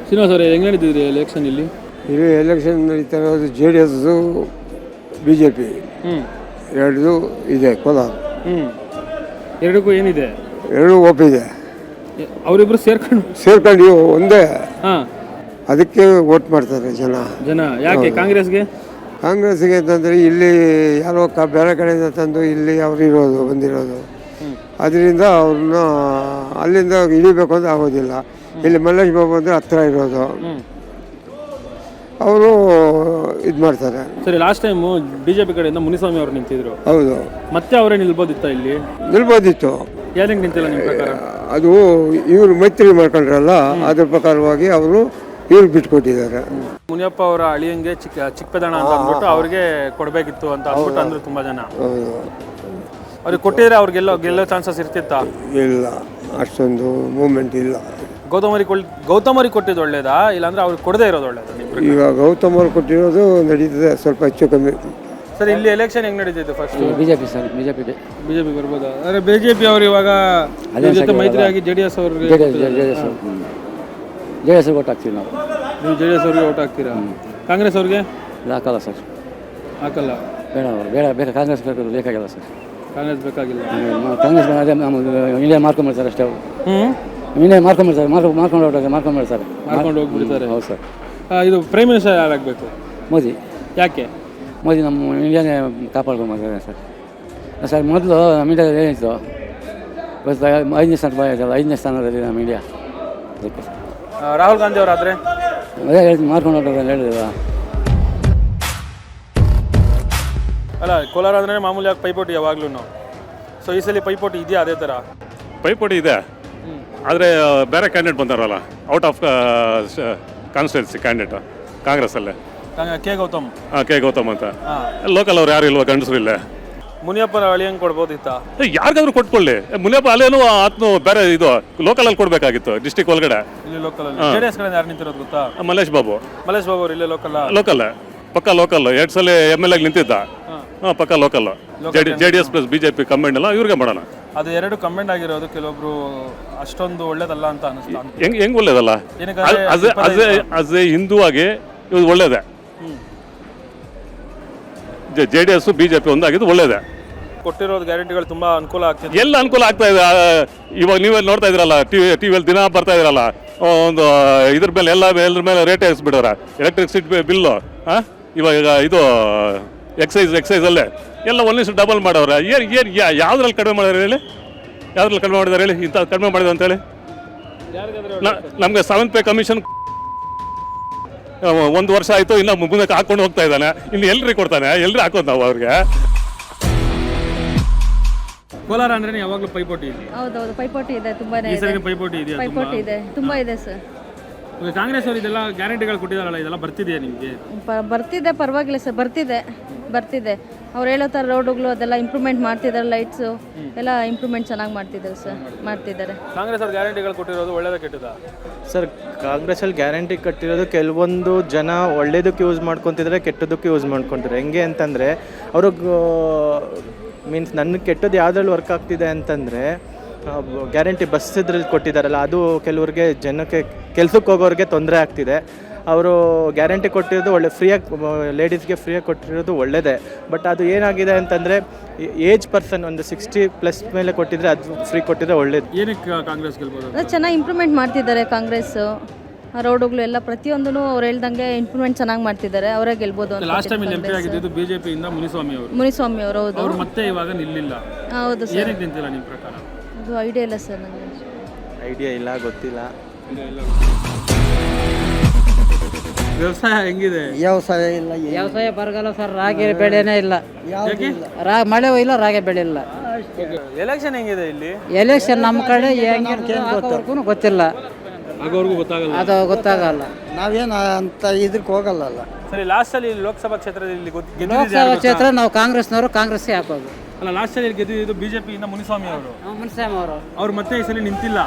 ಶ್ರೀನಿವಾಸ್ ಅವರೇ, ಹೆಂಗೆ ನಡೀತಿದ್ರಿ ಎಲೆಕ್ಷನ್ ಇಲ್ಲಿ? ಇಲ್ಲಿ ಎಲೆಕ್ಷನ್ ನಡೀತಾ ಇರೋದು JDS BJP ಎರಡು ಇದೆ. ಕೋಲಾರ ಎರಡಕ್ಕೂ ಏನಿದೆ? ಎರಡು ಒಪ್ಪಿದೆ. ಅವರಿಬ್ರು ಸೇರ್ಕೊಂಡು ಒಂದೇ. ಹಾಂ, ಅದಕ್ಕೆ ವೋಟ್ ಮಾಡ್ತಾರೆ ಜನ. ಯಾಕೆ ಕಾಂಗ್ರೆಸ್ಗೆ? ಕಾಂಗ್ರೆಸ್ಗೆ ಅಂತಂದರೆ ಇಲ್ಲಿ ಯಾರೋ ಬೇರೆ ಕಡೆಯಿಂದ ತಂದು ಇಲ್ಲಿ ಅವರು ಬಂದಿರೋದು. ಅದರಿಂದ ಅವ್ರನ್ನ ಅಲ್ಲಿಂದ ಇಳಿಬೇಕು ಅಂತ ಆಗೋದಿಲ್ಲ. ಇಲ್ಲಿ ಮಲ್ಲೇಶ್ ಬಾಬು ಅಂದರೆ ಹತ್ತಿರ ಇರೋದು, ಅವರು ಇದು ಮಾಡ್ತಾರೆ. ಸರಿ, ಲಾಸ್ಟ್ ಟೈಮು BJP ಕಡೆಯಿಂದ ಮುನಿಸ್ವಾಮಿ ಅವರು ನಿಂತಿದ್ರು. ಹೌದು, ಮತ್ತೆ ಅವರೇ ನಿಲ್ಬೋದಿತ್ತ ಇಲ್ಲಿ? ನಿಲ್ಬೋದಿತ್ತು. ಯಾರಿಗೆ ನಿಂತಿಲ್ಲ ನಿಮ್ಮ ಪ್ರಕಾರ? ಅದು ಇವರು ಮೈತ್ರಿ ಮಾಡ್ಕೊಂಡ್ರಲ್ಲ, ಅದ್ರ ಪ್ರಕಾರವಾಗಿ ಅವರು ಇವ್ರಿಗೆ ಬಿಟ್ಕೊಟ್ಟಿದ್ದಾರೆ. ಮುನಿಯಪ್ಪ ಅವರ ಅಳಿಯಂಗೆ ಚಿಕ್ಕಪೇದಣ್ಣ ಅಂತ ಅಂದ್ಬಿಟ್ಟು ಅವ್ರಿಗೆ ಕೊಡಬೇಕಿತ್ತು ಅಂತ ಅಂದ್ಬಿಟ್ಟು ಅಂದ್ರು ತುಂಬ ಜನ. ಹೌದು, ಅವ್ರಿಗೆ ಕೊಟ್ಟಿದ್ರೆ ಅವ್ರಿಗೆಲ್ಲೋ ಚಾನ್ಸಸ್ ಇರ್ತಿತ್ತಾ? ಇಲ್ಲ, ಅಷ್ಟೊಂದು ಮೂಮೆಂಟ್ ಇಲ್ಲ. ಗೌತಮರಿಗೆ ಕೊಟ್ಟಿದ್ದು ಒಳ್ಳೇದಾ, ಇಲ್ಲಾಂದ್ರೆ ಅವ್ರಿಗೆ ಕೊಡದೇ ಇರೋದು ಒಳ್ಳೇದಾ? ಈಗ ಗೌತಮ್ ಅವ್ರು ಕೊಟ್ಟಿರೋದು ನಡೀತದೆ, ಸ್ವಲ್ಪ ಹೆಚ್ಚು ಕಮ್ಮಿ. ಸರ್, ಇಲ್ಲಿ ಎಲೆಕ್ಷನ್ ಹೆಂಗ್ ನಡೀತಿದೆ? ಫಸ್ಟ್ ಬಿಜೆಪಿ ಸರ್, ಬಿಜೆಪಿ ಬರ್ಬೋದಾ? ಅಂದ್ರೆ BJP ಅವರು ಇವಾಗ ಜೊತೆ ಮೈತ್ರಿ ಆಗಿ JDS ಅವ್ರಿಗೆ JDS ಓಟ್ ಹಾಕ್ತೀವಿ ನಾವು. ನೀವು JDS ಅವ್ರಿಗೆ ಓಟ್ ಹಾಕ್ತೀರಾ? ಕಾಂಗ್ರೆಸ್ ಅವ್ರಿಗೆ ಹಾಕಲ್ಲ ಸರ್, ಹಾಕಲ್ಲ. ಬೇಡ ಕಾಂಗ್ರೆಸ್ ಬೇಕಾಗಿಲ್ಲ ಸರ್. ಕಾಂಗ್ರೆಸ್ ಬೇಕಾಗಿಲ್ಲ. ಕಾಂಗ್ರೆಸ್ ಅದೇ ಇಂಡಿಯಾ ಮಾರ್ಕೊಂಡ್ಬಿಡ್ತಾರೆ ಅಷ್ಟೇ. ಇಂಡಿಯಾ ಮಾರ್ಕೊಂಡು ಹೋಗ್ಬಿಡ್ತಾರೆ. ಹೌದು ಸರ್. ಇದು ಪ್ರೈಮ್ ಮಿನಿಸ್ಟರ್ ಯಾರಾಗಬೇಕು? ಮೋದಿ. ಯಾಕೆ? ಮೋದಿ ನಮ್ಮ ಇಂಡಿಯಾನೇ ಕಾಪಾಡ್ಕೊಂಬರ್ತಾರೆ ಸರ್. ಮೊದಲು ನಮ್ಮ ಇಂಡಿಯಾದಲ್ಲಿ ಏನಿತ್ತು ಇವತ್ತು 5ನೇ ಸ್ಥಾನ ಬಾಯಿಲ್ಲ, 5ನೇ ಸ್ಥಾನದಲ್ಲಿ ನಮ್ಮ ಇಂಡಿಯಾ. ಅದಕ್ಕೆ ರಾಹುಲ್ ಗಾಂಧಿ ಅವರಾದರೆ ಅದೇ ಹೇಳ್ತೀನಿ, ಮಾರ್ಕೊಂಡು ಹೊರಟೋದ್ರೆ ಹೇಳಿಲ್ಲ. ಅಲ್ಲ, ಕೋಲಾರ ಅಂದರೆ ಮಾಮೂಲಿ ಆಗಿ ಪೈಪೋಟಿ ಯಾವಾಗ್ಲೂ. ಸೊ ಈ ಸಲ ಪೈಪೋಟಿ ಇದೆಯಾ? ಅದೇ ಥರ ಪೈಪೋಟಿ ಇದೆ, ಆದರೆ ಬೇರೆ ಕ್ಯಾಂಡಿಡೇಟ್ ಬಂದಾರಲ್ಲ, ಔಟ್ ಆಫ್ ಕಾನ್ಸ್ಟಿಟ್ಯೂನ್ಸಿ ಕ್ಯಾಂಡಿಡೇಟ್ ಕಾಂಗ್ರೆಸ್ಸಲ್ಲೇ. ಕೆ ಗೌತಮ್ ಅಂತ. ಲೋಕಲ್ ಅವ್ರು ಯಾರು ಇಲ್ವಾ ಗಂಡಸರು? ಇಲ್ಲ. ಮುನಿಯಪ್ಪನ ಅಳಿಯಂಗೆ ಕೊಡ್ಬೋದಿತ್ತಾ? ಯಾರಿಗಾದ್ರೂ ಕೊಟ್ಕೊಳ್ಳಿ. ಮುನಿಯಪ್ಪ ಅಲ್ಲೇನು ಆತ್ನು ಬೇರೆ ಇದು ಲೋಕಲಲ್ಲಿ ಕೊಡಬೇಕಾಗಿತ್ತು, ಡಿಸ್ಟಿಕ್ ಒಳಗಡೆ. ಇಲ್ಲಿ ಲೋಕಲ್ JDS ಕಡೆ ಯಾರು ನಿಂತಿರೋದು ಗೊತ್ತಾ? ಮಲ್ಲೇಶ್ ಬಾಬು ಅವರು ಇಲ್ಲೇ ಲೋಕಲ್ ಪಕ್ಕ ಲೋಕಲ್ 2 ಸಲ MLA ನಿಂತಿದ್ದ. ಪಕ್ಕ local. JDS plus BJP combined ಅಲ್ಲ, ಇವ್ರಿಗೆ ಮಾಡೋಣ. ಅದು ಎರಡು ಕಂಬೈಂಡ್ ಆಗಿರೋದು ಕೆಲವೊಬ್ರು ಅಷ್ಟೊಂದು ಒಳ್ಳೇದಲ್ಲ ಅಂತ ಅನಿಸ್ತಾ. ಹೆಂಗ್ ಒಳ್ಳೇದಲ್ಲ? ಅಸ್ ಎ ಹಿಂದೂ ಆಗಿ ಇದು ಒಳ್ಳೇದೇ. JDS BJP ಒಂದಾಗಿದ್ದು ಒಳ್ಳೇದೇ. ಕೊಟ್ಟಿರೋದು ಗ್ಯಾರಂಟಿಗಳು ತುಂಬಾ ಅನುಕೂಲ ಆಗ್ತಿದೆ. ಎಲ್ಲ ಅನುಕೂಲ ಆಗ್ತಾ ಇದೆ. ಇವಾಗ ನೀವೇ ನೋಡ್ತಾ ಇದ್ರಲ್ಲ, ಟಿವಿಯಲ್ಲಿ ದಿನ ಬರ್ತಾ ಇದ್ರಲ್ಲ, ಒಂದು ಇದ್ರ ಮೇಲೆ ಎಲ್ಲರ ಮೇಲೆ ರೇಟ್ ಹಾಕ್ಸ್ಬಿಡೋರ. ಎಲೆಕ್ಟ್ರಿಸಿಟಿ ಬಿಲ್ಲು ಇವಾಗ ಇದು ಎಕ್ಸೈಸ್ ಅಲ್ಲೇ ಎಲ್ಲ 1 ಡಬಲ್ ಮಾಡೋರ. ಯಾವ್ದ್ರಲ್ಲಿ ಕಡಿಮೆ ಮಾಡಿದಾರೆ ಹೇಳಿ? ಯಾವ್ದ್ರಲ್ಲಿ ಕಡಿಮೆ ಮಾಡಿದಾರೆ ಹೇಳಿ? ಇಂಥ ಕಡಿಮೆ ಮಾಡಿದ ಅಂತೇಳಿ ನಮಗೆ 7th ಪೇ ಕಮಿಷನ್ 1 ವರ್ಷ ಆಯಿತು, ಇನ್ನು ಮುಂದಕ್ಕೆ ಹಾಕೊಂಡು ಹೋಗ್ತಾ ಇದ್ದಾನೆ. ಇನ್ನು ಎಲ್ರಿ ಕೊಡ್ತಾನೆ? ಎಲ್ರಿ ಹಾಕೋದು ನಾವು ಅವ್ರಿಗೆ? ಕೋಲಾರ ಅಂದ್ರೆ ಯಾವಾಗಲೂ ಪೈಪೋಟಿ ಇದೆ. ಹೌದೌದು, ಪೈಪೋಟಿ ಇದೆ, ತುಂಬಾನೇ ಇದೆ. ಪೈಪೋಟಿ ಇದೆ, ಪೈಪೋಟಿ ಇದೆ, ತುಂಬಾ ಇದೆ ಸರ್. ಕಾಂಗ್ರೆಸ್ ಅವರು ಇದೆಲ್ಲ ಗ್ಯಾರಂಟಿಗಳು ಕೊಟ್ಟಿದಾರಲ್ಲ, ಇದೆಲ್ಲ ಬರ್ತಿದೆಯಾ ನಿಮಗೆ? ಬರ್ತಿದೆ, ಪರವಾಗಿಲ್ಲ ಸರ್, ಬರ್ತಿದೆ. ಅವ್ರು ಹೇಳೋ ಥರ ರೋಡುಗಳು ಅದೆಲ್ಲ ಇಂಪ್ರೂವ್ಮೆಂಟ್ ಮಾಡ್ತಿದ್ದಾರೆ, ಲೈಟ್ಸು ಎಲ್ಲ ಇಂಪ್ರೂವ್ಮೆಂಟ್ ಚೆನ್ನಾಗಿ ಮಾಡ್ತಿದ್ದಾರೆ. ಕಾಂಗ್ರೆಸ್ ಅವ್ರು ಗ್ಯಾರಂಟಿಗಳು ಕೊಟ್ಟಿರೋದು ಒಳ್ಳೇದಕ್ಕೆ ಕೆಟ್ಟದಾ? ಸರ್, ಕಾಂಗ್ರೆಸ್ಸಲ್ಲಿ ಗ್ಯಾರಂಟಿ ಕಟ್ಟಿರೋದು ಕೆಲವೊಂದು ಜನ ಒಳ್ಳೇದಕ್ಕೆ ಯೂಸ್ ಮಾಡ್ಕೊತಿದ್ದಾರೆ, ಕೆಟ್ಟದಕ್ಕೆ ಯೂಸ್ ಮಾಡ್ಕೊತಿದ್ದಾರೆ. ಹೆಂಗೆ ಅಂತಂದರೆ ಅವ್ರಿಗೆ ಮೀನ್ಸ್ ನನ್ನ ಕೆಟ್ಟದ್ದು ಯಾವುದ್ರಲ್ಲಿ ವರ್ಕ್ ಆಗ್ತಿದೆ ಅಂತಂದರೆ, ಗ್ಯಾರಂಟಿ ಬಸ್ ಇದ್ರಲ್ಲಿ ಕೊಟ್ಟಿದ್ದಾರಲ್ಲ, ಅದು ಕೆಲವ್ರಿಗೆ ಜನಕ್ಕೆ ಕೆಲ್ಸಕ್ಕೆ ಹೋಗೋರಿಗೆ ತೊಂದರೆ ಆಗ್ತಿದೆ. ಅವರು ಗ್ಯಾರಂಟಿ ಕೊಟ್ಟಿರೋದು ಫ್ರೀಯಾಗಿ ಲೇಡೀಸ್ಗೆ ಫ್ರೀಯಾಗಿ ಕೊಟ್ಟಿರೋದು ಒಳ್ಳೆಯದೇ. ಬಟ್ ಅದು ಏನಾಗಿದೆ ಅಂತಂದರೆ, ಏಜ್ ಪರ್ಸನ್ ಒಂದು 60+ ಮೇಲೆ ಕೊಟ್ಟಿದ್ರೆ, ಅದು ಫ್ರೀ ಕೊಟ್ಟಿದ್ರೆ ಒಳ್ಳೇದು. ಏನಕ್ಕೆ ಕಾಂಗ್ರೆಸ್ ಗೆಲ್ಬೋದು? ಚೆನ್ನಾಗಿ ಇಂಪ್ರೂವ್ಮೆಂಟ್ ಮಾಡ್ತಿದ್ದಾರೆ ಕಾಂಗ್ರೆಸ್ಸು. ರೋಡುಗಳು ಎಲ್ಲ ಪ್ರತಿಯೊಂದೂ ಅವ್ರು ಹೇಳ್ದಂಗೆ ಇಂಪ್ರೂವ್ಮೆಂಟ್ ಚೆನ್ನಾಗಿ ಮಾಡ್ತಿದ್ದಾರೆ, ಅವರೇ ಗೆಲ್ಬೋದು ಅಂತ. ಲಾಸ್ಟ್ ಟೈಮ್ MP ಆಗಿದ್ದು BJP ಇಂದ ಮುನಿಸ್ವಾಮಿ ಅವರು. ಹೌದು. ಅವರು ಮತ್ತೆ ಇವಾಗ ನಿಲ್ಲಿಲ್ಲ. ಹೌದು ಸರ್. ಏನಕ್ಕೆ ನಿಂತಿಲ್ಲ ನಿಮ್ಮ ಪ್ರಕಾರ? ಅದು ಐಡಿಯಾ ಇಲ್ಲ ಸರ್, ನನಗೆ ಐಡಿಯಾ ಇಲ್ಲ, ಗೊತ್ತಿಲ್ಲ. ವ್ಯವಸಾಯ ಹೆಂಗಿದೆ? ವ್ಯವಸಾಯ ಬರಗಲ್ಲ ಸರ್, ರಾಗಿ ಬೆಳೆನೇ ಇಲ್ಲ. ಮಳೆ ಇಲ್ಲ, ರಾಗಿ ಬೆಳೆ ಇಲ್ಲ. ಎಲೆಕ್ಷನ್ ಹೆಂಗಿದೆ ಇಲ್ಲಿ? ಎಲೆಕ್ಷನ್ ನಮ್ಮ ಕಡೆ ಗೊತ್ತಿಲ್ಲ, ಅದು ಗೊತ್ತಾಗಲ್ಲ. ನಾವೇನು ಅಂತ ಇದಕ್ಕೆ ಹೋಗಲ್ಲ. ಸರಿ, ಲಾಸ್ಟ್ ಅಲ್ಲಿ ಲೋಕಸಭಾ ಕ್ಷೇತ್ರದಲ್ಲಿ ಲೋಕಸಭಾ ಕ್ಷೇತ್ರ ನಾವು ಕಾಂಗ್ರೆಸ್ನವರು, ಕಾಂಗ್ರೆಸ್ಗೆ ಹಾಕೋದು. ಅಲ್ಲ, ಲಾಸ್ಟ್ ಅಲ್ಲಿ ಗೆದ್ದಿದ್ದು BJP ಇಂದ ಮುನಿಸ್ವಾಮಿ ಅವರು. ಅವ್ರು ಮತ್ತೆ ಈ ಸಲ ನಿಂತಿಲ್ಲ.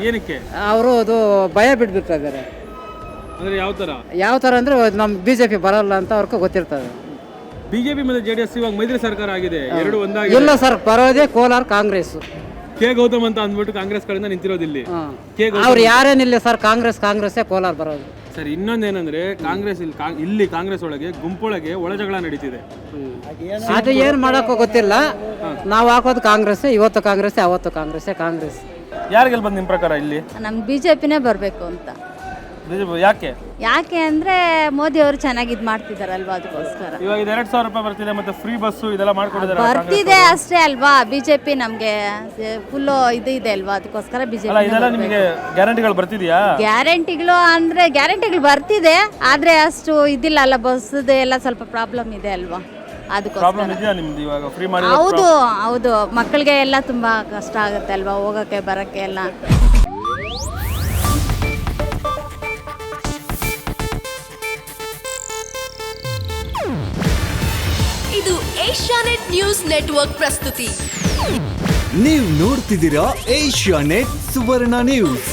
ಏನಕ್ಕೆ? ಅವರು ಅದು ಭಯ ಬಿಟ್ಬಿಟ್ಟಿದ್ದಾರೆ. ಅಂದ್ರೆ ಯಾವ ಥರ ಅಂದರೆ ನಮ್ಮ BJP ಬರಲ್ಲ ಅಂತ ಅವ್ರಿಗೆ ಗೊತ್ತಿರ್ತದೆ. BJP ಮತ್ತು JDS ಇವಾಗ ಮೈತ್ರಿ ಸರ್ಕಾರ ಆಗಿದೆ, ಎರಡು ಒಂದಾಗಿ. ಇಲ್ಲ ಸರ್, ಬರೋದೇ ಕೋಲಾರ ಕಾಂಗ್ರೆಸ್. ಕೆ ಗೌತಮ್ ಅಂತ ಅಂದ್ಬಿಟ್ಟು ಕಾಂಗ್ರೆಸ್ ಕಡೆಯಿಂದ ನಿಂತಿರೋದಿಲ್ಲಿ. ಕೆ ಅವ್ರು ಯಾರೇನಿಲ್ಲ ಸರ್, ಕಾಂಗ್ರೆಸ್ಸೇ ಕೋಲಾರ ಬರೋದು. ಸರ್ ಇನ್ನೊಂದೇನಂದ್ರೆ ಕಾಂಗ್ರೆಸ್ ಇಲ್ಲಿ ಕಾಂಗ್ರೆಸ್ ಒಳಗೆ ಗುಂಪೊಳಗೆ ಒಳ ಜಗಳ ನಡೀತಿದೆ. ಅದು ಏನು ಮಾಡೋಕ್ಕೂ ಗೊತ್ತಿಲ್ಲ. ನಾವು ಹಾಕೋದು ಕಾಂಗ್ರೆಸ್, ಇವತ್ತು ಕಾಂಗ್ರೆಸ್, ಅವತ್ತು ಕಾಂಗ್ರೆಸ್. ಯಾರು ಗೆಲ್ಬೋದು ನಿಮ್ಮ ಪ್ರಕಾರ ಇಲ್ಲಿ? ನಮ್ಗೆ BJPನೇ ಬರಬೇಕು ಅಂತ. ಯಾಕೆ ಅಂದರೆ ಮೋದಿ ಅವರು ಚೆನ್ನಾಗಿ ಇದು ಮಾಡ್ತಿದ್ದಾರಲ್ವಾ, ಅದಕ್ಕೋಸ್ಕರ. ಇವಾಗ 2,000 ರೂಪಾಯಿ ಬರ್ತಿದೆ, ಮತ್ತೆ ಫ್ರೀ ಬಸ್ಸು ಇದೆಲ್ಲ ಮಾಡ್ಕೊಡಿದ್ದಾರೆ. ಬರ್ತಿದೆ ಅಷ್ಟೇ ಅಲ್ವಾ, BJP ನಮಗೆ ಫುಲ್ಲು ಇದು ಇದೆ ಅಲ್ವಾ, ಅದಕ್ಕೋಸ್ಕರ BJP. ಇದೆಲ್ಲ ನಿಮಗೆ ಗ್ಯಾರಂಟಿಗಳು ಬರ್ತಿದೆಯಾ? ಗ್ಯಾರಂಟಿಗಳು ಬರ್ತಿದೆ, ಆದರೆ ಅಷ್ಟು ಇದಿಲ್ಲ ಅಲ್ಲ, ಬಸ್ಸದು ಎಲ್ಲ ಸ್ವಲ್ಪ ಪ್ರಾಬ್ಲಮ್ ಇದೆ ಅಲ್ವಾ, ಪ್ರಾಬ್ಲಮ್ ಇದೆಯಾ ನಿಮ್ದು ಇವಾಗ ಫ್ರೀ ಮಾಡಿ? ಹೌದು ಮಕ್ಕಳಿಗೆ ಎಲ್ಲ ತುಂಬ ಕಷ್ಟ ಆಗುತ್ತೆ ಅಲ್ವಾ, ಹೋಗೋಕ್ಕೆ ಬರೋಕ್ಕೆ ಎಲ್ಲ. ಇದು ಏಷ್ಯಾನೆಟ್ ನ್ಯೂಸ್ ನೆಟ್ವರ್ಕ್ ಪ್ರಸ್ತುತಿ. ನೀವು ನೋಡ್ತಿದ್ದೀರಾ ಏಷ್ಯಾನೆಟ್ ಸುವರ್ಣ ನ್ಯೂಸ್.